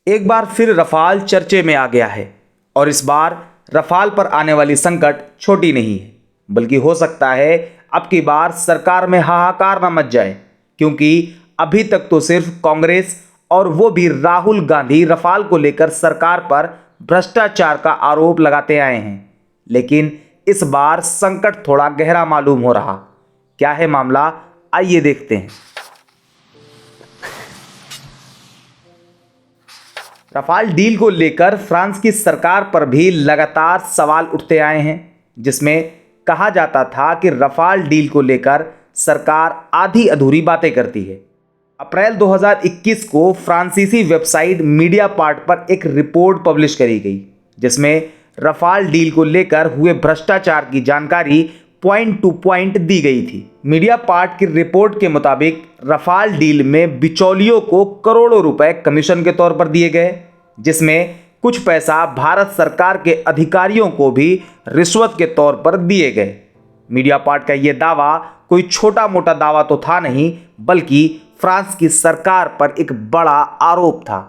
एक बार फिर रफाल चर्चे में आ गया है और इस बार रफाल पर आने वाली संकट छोटी नहीं है, बल्कि हो सकता है अब की बार सरकार में हाहाकार न मच जाए, क्योंकि अभी तक तो सिर्फ कांग्रेस और वो भी राहुल गांधी रफाल को लेकर सरकार पर भ्रष्टाचार का आरोप लगाते आए हैं। लेकिन इस बार संकट थोड़ा गहरा मालूम हो रहा। क्या है मामला, आइए देखते हैं। रफाल डील को लेकर फ्रांस की सरकार पर भी लगातार सवाल उठते आए हैं, जिसमें कहा जाता था कि रफाल डील को लेकर सरकार आधी अधूरी बातें करती है। अप्रैल 2021 को फ्रांसीसी वेबसाइट मीडियापार्ट पर एक रिपोर्ट पब्लिश करी गई, जिसमें रफाल डील को लेकर हुए भ्रष्टाचार की जानकारी पॉइंट टू पॉइंट दी गई थी। मीडियापार्ट की रिपोर्ट के मुताबिक रफाल डील में बिचौलियों को करोड़ों रुपए कमीशन के तौर पर दिए गए, जिसमें कुछ पैसा भारत सरकार के अधिकारियों को भी रिश्वत के तौर पर दिए गए। मीडियापार्ट का यह दावा कोई छोटा मोटा दावा तो था नहीं, बल्कि फ्रांस की सरकार पर एक बड़ा आरोप था,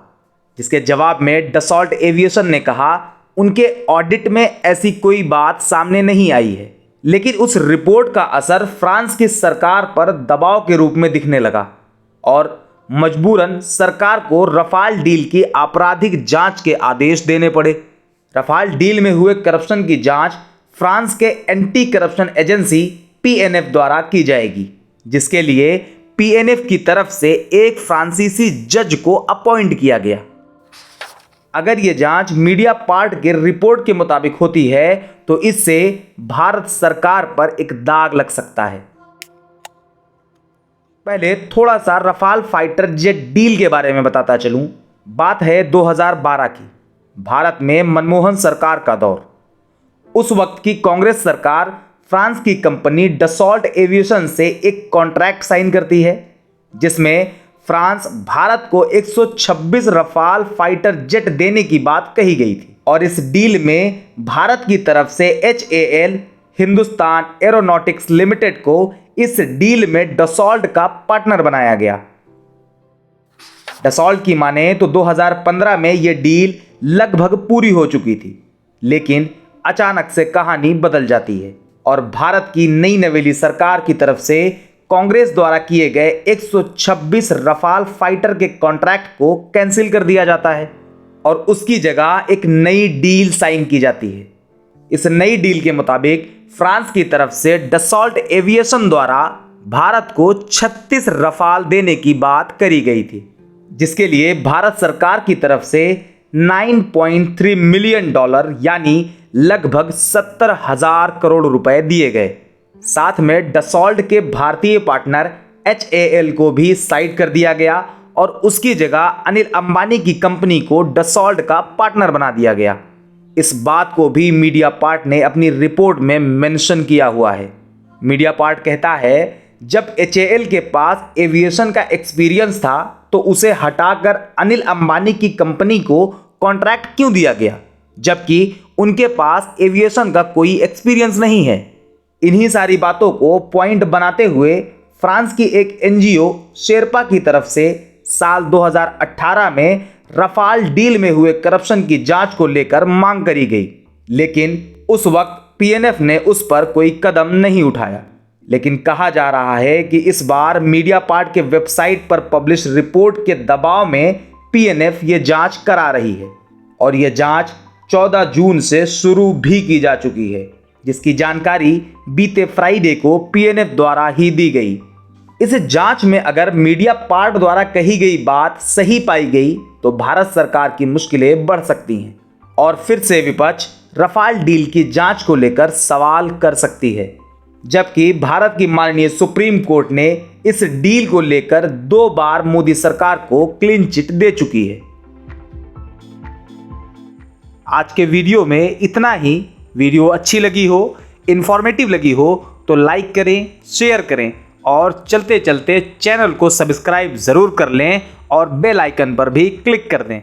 जिसके जवाब में डसॉल्ट एविएशन ने कहा उनके ऑडिट में ऐसी कोई बात सामने नहीं आई है। लेकिन उस रिपोर्ट का असर फ्रांस की सरकार पर दबाव के रूप में दिखने लगा और मजबूरन सरकार को रफाल डील की आपराधिक जांच के आदेश देने पड़े। रफाल डील में हुए करप्शन की जांच फ्रांस के एंटी करप्शन एजेंसी पीएनएफ द्वारा की जाएगी, जिसके लिए पीएनएफ की तरफ से एक फ्रांसीसी जज को अपॉइंट किया गया। अगर यह जांच मीडियापार्ट के रिपोर्ट के मुताबिक होती है तो इससे भारत सरकार पर एक दाग लग सकता है। पहले थोड़ा सा रफाल फाइटर जेट डील के बारे में बताता चलूं। बात है 2012 की। भारत में मनमोहन सरकार का दौर। उस वक्त की कांग्रेस सरकार फ्रांस की कंपनी डसॉल्ट एविएशन से एक कॉन्ट्रैक्ट साइन करती है, जिसमें फ्रांस भारत को 126 रफाल फाइटर जेट देने की बात कही गई थी और इस डील में भारत की तरफ से HAL हिंदुस्तान एरोनॉटिक्स लिमिटेड को इस डील में डसॉल्ट का पार्टनर बनाया गया। डसॉल्ट की माने तो 2015 में यह डील लगभग पूरी हो चुकी थी, लेकिन अचानक से कहानी बदल जाती है और भारत की नई नवेली सरकार की तरफ से कांग्रेस द्वारा किए गए 126 रफाल फाइटर के कॉन्ट्रैक्ट को कैंसिल कर दिया जाता है और उसकी जगह एक नई डील साइन की जाती है। इस नई डील के मुताबिक फ्रांस की तरफ से डसॉल्ट एविएशन द्वारा भारत को 36 रफाल देने की बात करी गई थी, जिसके लिए भारत सरकार की तरफ से $9.3 मिलियन यानी लगभग 70,000 करोड़ रुपए दिए गए। साथ में डसॉल्ट के भारतीय पार्टनर HAL को भी साइड कर दिया गया और उसकी जगह अनिल अंबानी की कंपनी को डसॉल्ट का पार्टनर बना दिया गया। इस बात को भी मीडियापार्ट ने अपनी रिपोर्ट में मेंशन किया हुआ है। मीडियापार्ट कहता है जब HAL के पास एविएशन का एक्सपीरियंस था तो उसे हटाकर अनिल अंबानी की कंपनी को कॉन्ट्रैक्ट क्यों दिया गया, जबकि उनके पास एविएशन का कोई एक्सपीरियंस नहीं है। इन्हीं सारी बातों को पॉइंट बनाते हुए फ्रांस की एक NGO शेरपा की तरफ से साल 2018 में रफाल डील में हुए करप्शन की जांच को लेकर मांग करी गई, लेकिन उस वक्त पीएनएफ ने उस पर कोई कदम नहीं उठाया। लेकिन कहा जा रहा है कि इस बार मीडियापार्ट के वेबसाइट पर पब्लिश रिपोर्ट के दबाव में पीएनएफ ये जांच करा रही है और यह जांच 14 जून से शुरू भी की जा चुकी है, जिसकी जानकारी बीते फ्राइडे को पीएनएफ द्वारा ही दी गई। इस जांच में अगर मीडियापार्ट द्वारा कही गई बात सही पाई गई तो भारत सरकार की मुश्किलें बढ़ सकती हैं और फिर से विपक्ष रफाल डील की जांच को लेकर सवाल कर सकती है, जबकि भारत की माननीय सुप्रीम कोर्ट ने इस डील को लेकर 2 बार मोदी सरकार को क्लीन चिट दे चुकी है। आज के वीडियो में इतना ही। वीडियो अच्छी लगी हो, इंफॉर्मेटिव लगी हो तो लाइक करें, शेयर करें और चलते चलते चैनल को सब्सक्राइब ज़रूर कर लें और बेल आइकन पर भी क्लिक कर दें।